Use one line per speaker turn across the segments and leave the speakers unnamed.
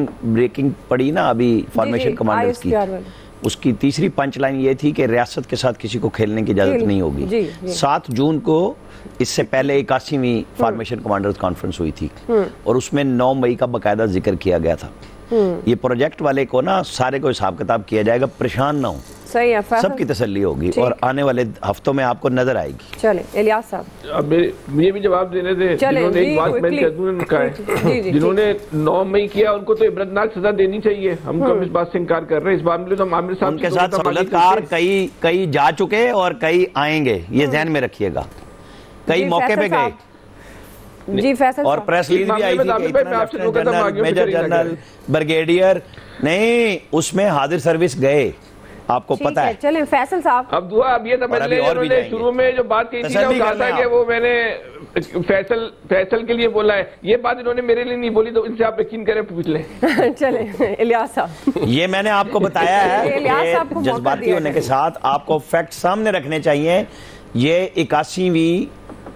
Breaking पड़ी ना अभी फॉर्मेशन कमांडर्स की, उसकी तीसरी पंच लाइन ये थी कि रियासत के साथ किसी को खेलने की इजाजत नहीं होगी। 7 जून को इससे पहले 81वीं फॉर्मेशन कमांडर्स कॉन्फ्रेंस हुई थी और उसमें 9 मई का बाकायदा जिक्र किया गया था। ये प्रोजेक्ट वाले को ना सारे को हिसाब किताब किया जाएगा, परेशान ना हो, सही है, सबकी तसल्ली होगी और आने वाले हफ्तों में आपको नजर आएगी।
चले इलियास साहब, अब
मुझे भी जवाब देने थे। जिन्होंने एक बात मैंने कहा है, जिन्होंने 9 मई किया उनको तो इबरतनाक सजा देनी चाहिए। हम कब इस बात से इनकार कर रहे हैं? इस मामले तो आमिर साहब
उनके साथ सहूलतकार कई जा चुके और कई आएंगे, ये ध्यान में रखिएगा। कई मौके पे गए
जी फैसल
और प्रेस रिलीज भी आई थी, मेजर जनरल, ब्रिगेडियर नहीं, उसमें हाजिर सर्विस गए, आपको पता है।
चलें फैसल साहब,
अब दुआ अब ये समझ लें, उन्होंने शुरू में जो बात कही थी ना, कहा था कि वो मैंने फैसल के लिए बोला है, ये बात इन्होंने मेरे लिए नहीं बोली, तो इनसे आप यकीन करें, पूछ लें।
चलें इलियास साहब,
ये मैंने आपको बताया है कि जज्बाती होने के साथ आपको फैक्ट सामने रखने चाहिए। ये 81वीं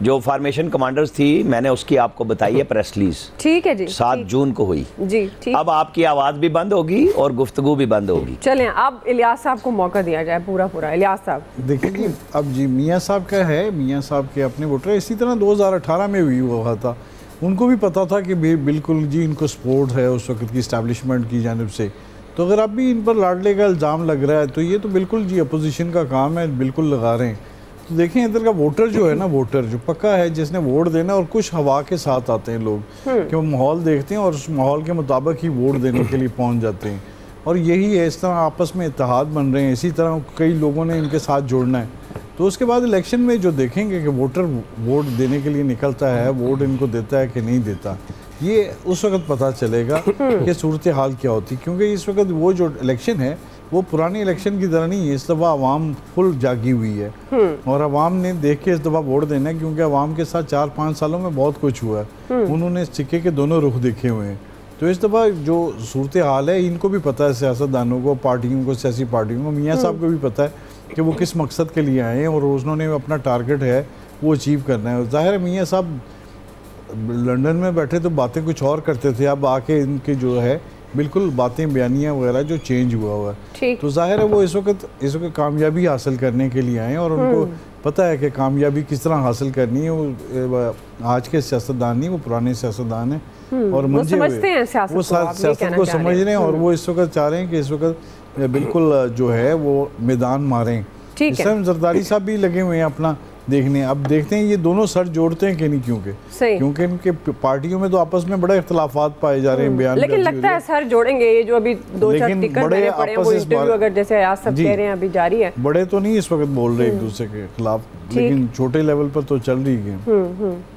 जो फॉर्मेशन कमांडर्स थी, मैंने उसकी आपको बताई है प्रेस रिलीज, ठीक है जी, 7 जून को हुई जी, ठीक। अब आपकी आवाज भी बंद होगी और गुफ्तगू भी बंद होगी।
चलें अब इलियास साहब को मौका दिया जाए पूरा। इलियास साहब
देखिए, अब जी मियाँ साहब का है, मियाँ साहब के अपने वोटर, इसी तरह 2018 में भी हुआ था, उनको भी पता था कि बिल्कुल जी इनको सपोर्ट है उस वक्त की इस्टेब्लिशमेंट की जानिब से। तो अगर अब भी इन पर लाडले का इल्ज़ाम लग रहा है तो ये तो बिल्कुल जी अपोजिशन का काम है, बिल्कुल लगा रहे हैं। तो देखें इधर का वोटर जो है ना, वोटर जो पक्का है, जिसने वोट देना, और कुछ हवा के साथ आते हैं लोग कि वो माहौल देखते हैं और उस माहौल के मुताबिक ही वोट देने के लिए पहुंच जाते हैं। और यही है, इस तरह आपस में इत्तेहाद बन रहे हैं, इसी तरह कई लोगों ने इनके साथ जोड़ना है। तो उसके बाद इलेक्शन में जो देखेंगे कि वोटर वोट देने के लिए निकलता है, वोट इनको देता है कि नहीं देता, ये उस वक्त पता चलेगा कि सूरत हाल क्या होती। क्योंकि इस वक्त वो जो इलेक्शन है वो पुरानी इलेक्शन की तरह नहीं है, इस दफ़ा आवाम फुल जागी हुई है और आवाम ने देख के इस दफ़ा वोट देना है, क्योंकि आवाम के साथ 4-5 सालों में बहुत कुछ हुआ है, उन्होंने सिक्के के दोनों रुख देखे हुए हैं। तो इस दफ़ा जो सूरत हाल है इनको भी पता है, सियासतदानों को, पार्टियों को, सियासी पार्टियों को, मियाँ साहब को भी पता है कि वो किस मकसद के लिए आए हैं और उन्होंने अपना टारगेट है वो अचीव करना है। ज़ाहिर है मियाँ साहब लंदन में बैठे तो बातें कुछ और करते थे, अब आके इनके जो है बिल्कुल बातें बयानियाँ वगैरह जो चेंज हुआ है, तो जाहिर है वो इस वक्त कामयाबी हासिल करने के लिए आए हैं और उनको पता है कि कामयाबी किस तरह हासिल करनी है। वो आज के सियासतदान नहीं, वो पुराने सियासतदान हैं और मंजे हुए, वो सियासत को समझ रहे हैं और वो इस वक्त चाह रहे हैं कि इस वक्त बिल्कुल जो है वो मैदान मारें। इस टाइम जरदारी साहब भी लगे हुए हैं अपना देखने, अब देखते हैं ये दोनों सर जोड़ते हैं कि नहीं, क्योंकि इनके पार्टियों में तो आपस में बड़े इख्तलाफात पाए जा रहे हैं, बयान
लेकिन लगता है सर जोड़ेंगे। ये जो अभी 2-4 टिकट बड़े वो इंटरव्यू अगर जैसे आज सब कह रहे हैं अभी जारी है,
बड़े तो नहीं इस वक्त बोल रहे एक दूसरे के खिलाफ, लेकिन छोटे लेवल पर तो चल रही है।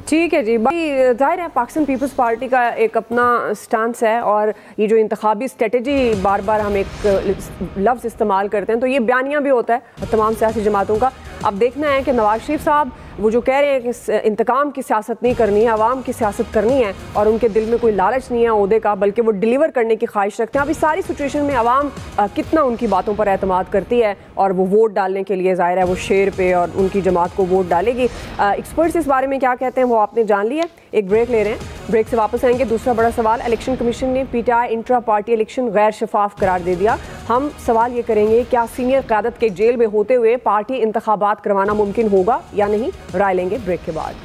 ठीक है जी, बाकी जाहिर है पाकिस्तान पीपल्स पार्टी का एक अपना स्टांस है और ये जो इंतखाबी स्ट्रेटजी बार बार हम एक लफ्ज़ इस्तेमाल करते हैं तो ये बयानियाँ भी होता है तमाम सियासी जमातों का। अब देखना है कि नवाज शरीफ साहब वो जो कह रहे हैं कि इंतकाम की सियासत नहीं करनी है, आवाम की सियासत करनी है और उनके दिल में कोई लालच नहीं है ओहदे का, बल्कि वो डिलीवर करने की ख्वाहिश रखते हैं। अभी सारी सिचुएशन में आवाम कितना उनकी बातों पर एतमाद करती है और वो वोट डालने के लिए ज़ाहिर है वो शेर पे और उनकी जमात को वोट डालेगी। एक्सपर्ट्स इस बारे में क्या कहते हैं वो आपने जान लिया। एक ब्रेक ले रहे हैं, ब्रेक से वापस आएंगे। दूसरा बड़ा सवाल, इलेक्शन कमीशन ने PTI इंट्रा पार्टी इलेक्शन गैर शफाफ करार दे दिया। हम सवाल ये करेंगे, क्या सीनियर क़यादत के जेल में होते हुए पार्टी इंतखाबात करवाना मुमकिन होगा या नहीं? राय लेंगे ब्रेक के बाद।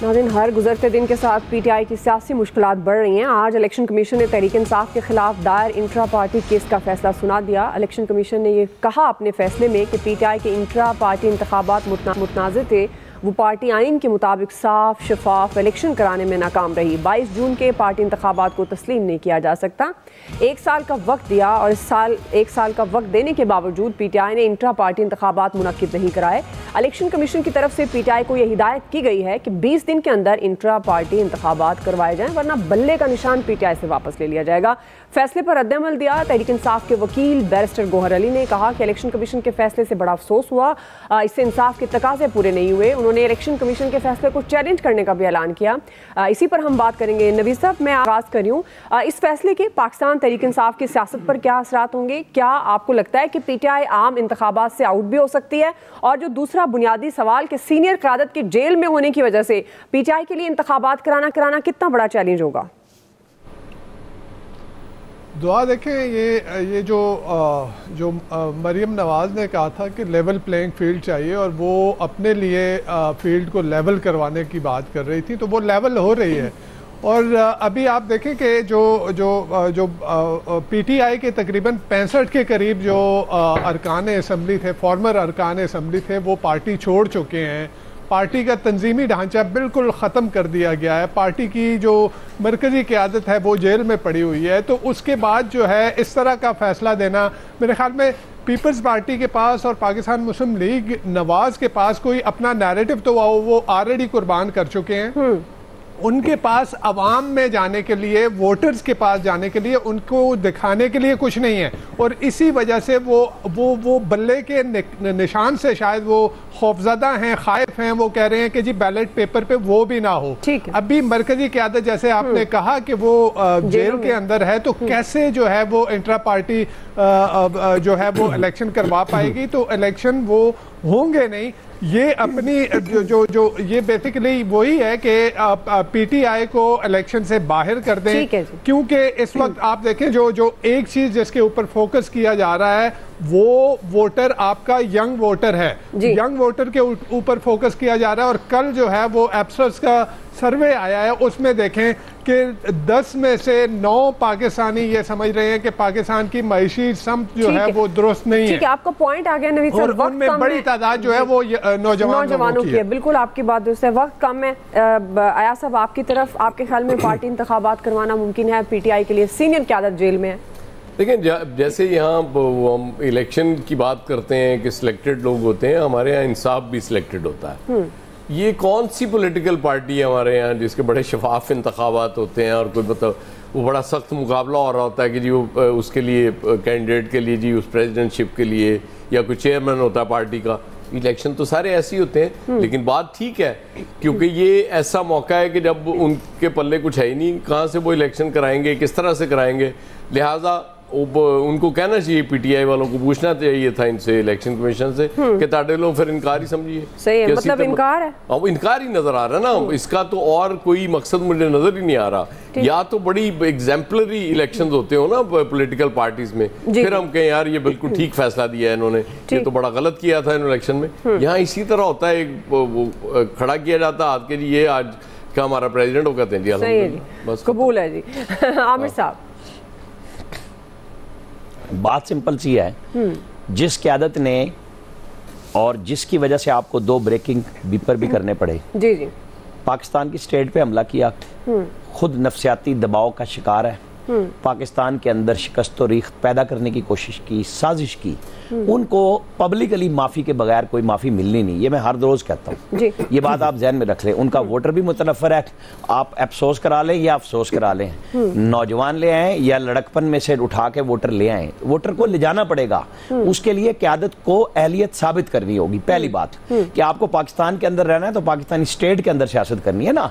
नाज़रीन, हर गुजरते दिन के साथ PTI की सियासी मुश्किलात बढ़ रही हैं। आज इलेक्शन कमीशन ने तहरीक इंसाफ के खिलाफ दायर इंट्रा पार्टी केस का फैसला सुना दिया। इलेक्शन कमीशन ने यह कहा अपने फैसले में कि PTI के इंट्रा पार्टी इंतखाबात मुतनाज़िर थे, वो पार्टी आइन के मुताबिक साफ शफाफ इलेक्शन कराने में नाकाम रही। 22 जून के पार्टी इंतखाबात को तस्लीम नहीं किया जा सकता। 1 साल का वक्त दिया और इस साल 1 साल का वक्त देने के बावजूद PTI ने इंट्रा पार्टी इंतखाबात मुनक्किद नहीं कराए। इलेक्शन कमीशन की तरफ से PTI को यह हिदायत की गई है कि 20 दिन के अंदर इंट्रा पार्टी इंतखाबात करवाए जाएं, वरना बल्ले का निशान PTI से वापस ले लिया जाएगा। फैसले पर रद्द-ए-अमल दिया तहरीक इंसाफ के वकील बैरिस्टर गोहर अली ने कहा कि इलेक्शन कमीशन के फैसले से बड़ा अफसोस हुआ, इससे इंसाफ के तकाजे पूरे नहीं हुए। उन्होंने इलेक्शन कमीशन के फैसले को चैलेंज करने का भी ऐलान किया। इसी पर हम बात करेंगे। नवीद साहब, मैं आगाज़ करी हूँ, इस फैसले के पाकिस्तान तहरीक इंसाफ की सियासत पर क्या असरात होंगे? क्या आपको लगता है कि PTI आम इंतखाबात से आउट भी हो सकती है? और जो दूसरा बुनियादी सवाल कि सीनियर क़यादत के जेल में होने की वजह से PTI के लिए इंतखाबात कराना कितना बड़ा चैलेंज होगा?
दुआ देखें, ये जो मरियम नवाज़ ने कहा था कि लेवल प्लेइंग फील्ड चाहिए और वो अपने लिए फील्ड को लेवल करवाने की बात कर रही थी, तो वो लेवल हो रही है। और अभी आप देखें कि जो पीटीआई के तकरीबन 65 के करीब जो अरकान असम्बली थे, फॉर्मर अरकान असम्बली थे, वो पार्टी छोड़ चुके हैं। पार्टी का तंजीमी ढांचा बिल्कुल ख़त्म कर दिया गया है। पार्टी की जो मरकज़ी क़यादत है वो जेल में पड़ी हुई है। तो उसके बाद जो है इस तरह का फ़ैसला देना, मेरे ख़्याल में पीपल्स पार्टी के पास और पाकिस्तान मुस्लिम लीग नवाज़ के पास कोई अपना नैरेटिव तो वो ऑलरेडी कुर्बान कर चुके हैं। उनके पास अवाम में जाने के लिए, वोटर्स के पास जाने के लिए, उनको दिखाने के लिए कुछ नहीं है। और इसी वजह से वो बल्ले के निशान से शायद वो खौफजदा हैं, खाइफ हैं। वो कह रहे हैं कि जी बैलेट पेपर पे वो भी ना हो। अभी मरकजी क़यादत, जैसे आपने कहा कि वो जेल के अंदर है, तो कैसे जो है वो इंट्रा पार्टी जो है वो इलेक्शन करवा पाएगी? तो इलेक्शन वो होंगे नहीं। ये अपनी जो ये बेसिकली वही है कि पीटीआई को इलेक्शन से बाहर कर दें, क्योंकि इस वक्त आप देखें जो एक चीज जिसके ऊपर फोकस किया जा रहा है वो वोटर आपका यंग वोटर है। यंग वोटर के ऊपर फोकस किया जा रहा है। और कल जो है वो एप्सस का सर्वे आया है, उसमें देखें कि 10 में से 9 पाकिस्तानी ये समझ रहे हैं कि पाकिस्तान की मईशी समत जो है वो दुरुस्त नहीं है।
आपका पॉइंट आ गया नवीद सर,
और उनमें बड़ी तादाद जो है वो नौजवानों की है।
बिल्कुल आपकी बात दुरुस्त है, वक्त कम है। आया साहब, आपकी तरफ, आपके ख्याल में पार्टी इंतखाबात करवाना मुमकिन है पीटीआई के लिए? सीनियर क़यादत जेल में है।
लेकिन जैसे यहाँ हम इलेक्शन की बात करते हैं कि सिलेक्टेड लोग होते हैं, हमारे यहाँ इंसाफ भी सिलेक्टेड होता है। ये कौन सी पॉलिटिकल पार्टी है हमारे यहाँ जिसके बड़े शफाफ इंतखाबात होते हैं और कोई मतलब वो बड़ा सख्त मुकाबला हो रहा होता है कि जी वो उसके लिए कैंडिडेट के लिए, जी उस प्रेसिडेंटशिप के लिए, या कोई चेयरमैन होता है पार्टी का। इलेक्शन तो सारे ऐसे ही होते हैं। लेकिन बात ठीक है, क्योंकि ये ऐसा मौका है कि जब उनके पल्ले कुछ है ही नहीं, कहाँ से वो इलेक्शन कराएंगे, किस तरह से कराएंगे। लिहाजा उनको कहना चाहिए, पीटीआई वालों को पूछना चाहिए था इनसे, इलेक्शन कमीशन से, कि ताड़े लोग फिर इनकार ही समझिए।
सही है, मतलब इनकार है।
अब इनकार ही नजर आ रहा है ना, इसका तो और कोई मकसद मुझे नजर ही नहीं आ रहा। या तो बड़ी एग्जाम्पलरी इलेक्शंस होते हो ना पॉलिटिकल पार्टीज में, फिर हम कहें यार ये बिल्कुल ठीक फैसला दिया है इन्होंने, ये तो बड़ा गलत किया था इन इलेक्शन में। यहाँ इसी तरह होता है, खड़ा किया जाता है कि जी ये आज का हमारा प्रेसिडेंट, वो कहते हैं जी
बस कबूल है जी। आमिर साहब,
बात सिंपल सी है। जिस क़यादत ने और जिसकी वजह से आपको 2 ब्रेकिंग बीपर भी करने पड़े,
जी
पाकिस्तान की स्टेट पे हमला किया, खुद नफ्सियाती दबाव का शिकार है, पाकिस्तान के अंदर शिकस्त और रीख पैदा करने की कोशिश की, साजिश की। उनको पब्लिकली माफ़ी के बगैर कोई माफ़ी मिलनी नहीं, ये मैं हर रोज़ कहता हूँ। ये बात आप जहन में रख लें। उनका वोटर भी मुतनफ़र है, आप अफसोस करा लें या अफसोस करा लें, नौजवान ले आएँ या लड़कपन में से उठा के वोटर ले आएँ, वोटर को ले जाना पड़ेगा। उसके लिए क़यादत को अहलियत साबित करनी होगी। पहली बात कि आपको पाकिस्तान के अंदर रहना है तो पाकिस्तानी स्टेट के अंदर सियासत करनी है ना,